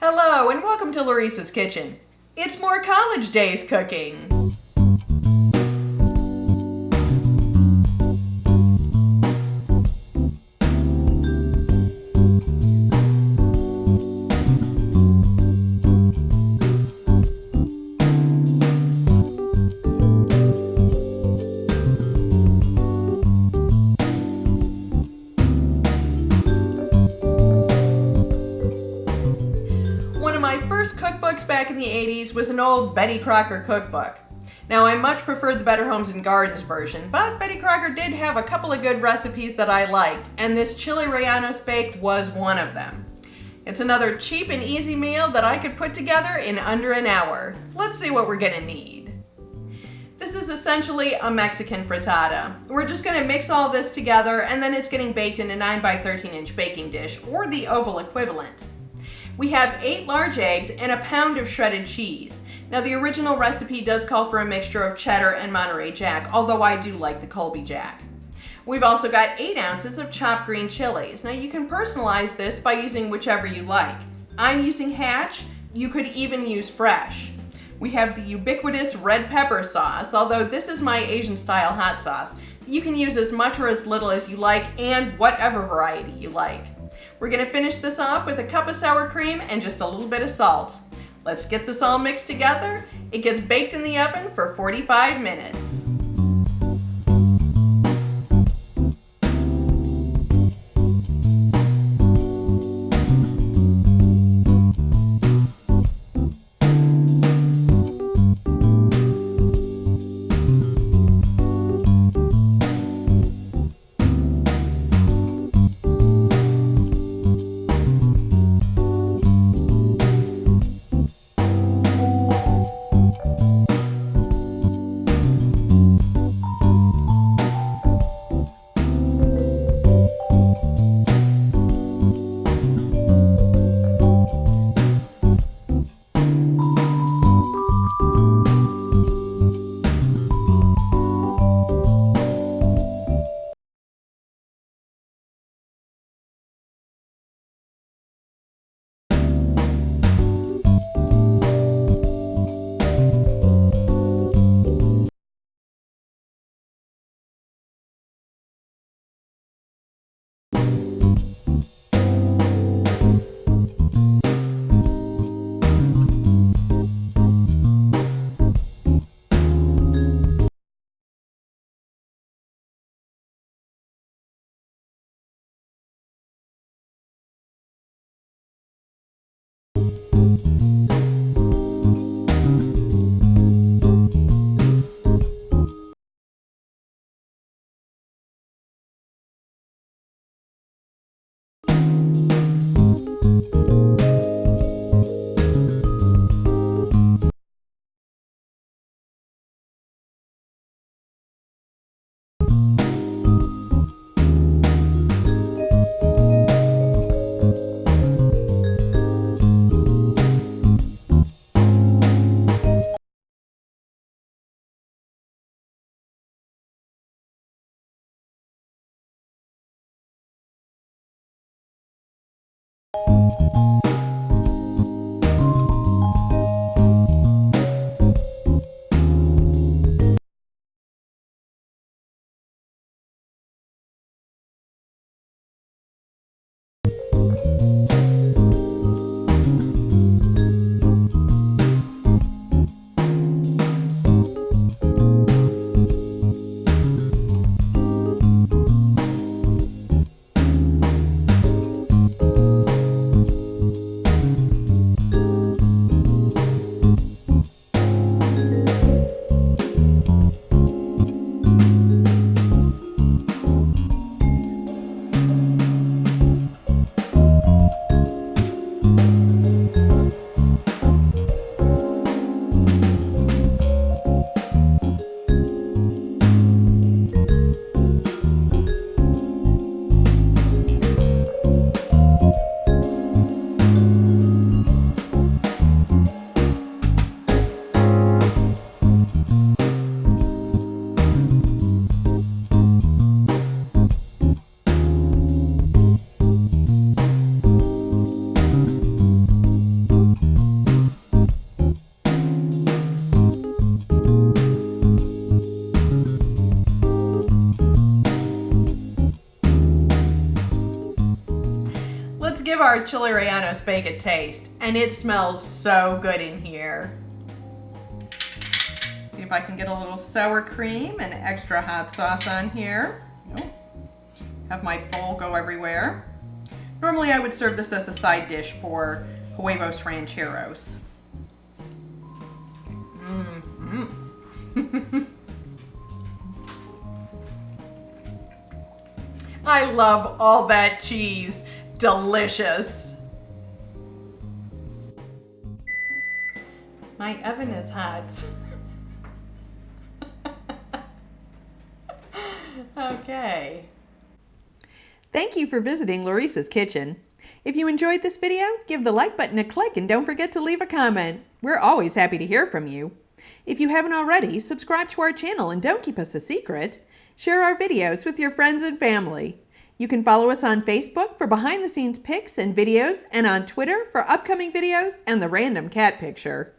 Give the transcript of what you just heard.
Hello and welcome to Laurice's Kitchen. It's more college days cooking. One of my first cookbooks back in the 80s was an old Betty Crocker Cookbook. Now I much preferred the Better Homes and Gardens version, but Betty Crocker did have a couple of good recipes that I liked, and this Chiles Rellenos Bake was one of them. It's another cheap and easy meal that I could put together in under an hour. Let's see what we're gonna need. This is essentially a Mexican frittata. We're just gonna mix all this together and then it's getting baked in a 9 by 13 inch baking dish, or the oval equivalent. We have 8 large eggs and a pound of shredded cheese. Now the original recipe does call for a mixture of cheddar and Monterey Jack, although I do like the Colby Jack. We've also got 8 ounces of chopped green chilies. Now you can personalize this by using whichever you like. I'm using Hatch, you could even use fresh. We have the ubiquitous red pepper sauce, although this is my Asian style hot sauce. You can use as much or as little as you like and whatever variety you like. We're gonna finish this off with a cup of sour cream and just a little bit of salt. Let's get this all mixed together. It gets baked in the oven for 45 minutes. give our Chiles Rellenos Bake a taste, and it smells so good in here. See if I can get a little sour cream and extra hot sauce on here. Oh, have my bowl go everywhere. Normally I would serve this as a side dish for huevos rancheros. I love all that cheese. Delicious. My oven is hot. Okay. Thank you for visiting Lauriceskitchen Kitchen. If you enjoyed this video, give the like button a click and don't forget to leave a comment. We're always happy to hear from you. If you haven't already, subscribe to our channel and don't keep us a secret. Share our videos with your friends and family. You can follow us on Facebook for behind-the-scenes pics and videos, and on Twitter for upcoming videos and the random cat picture.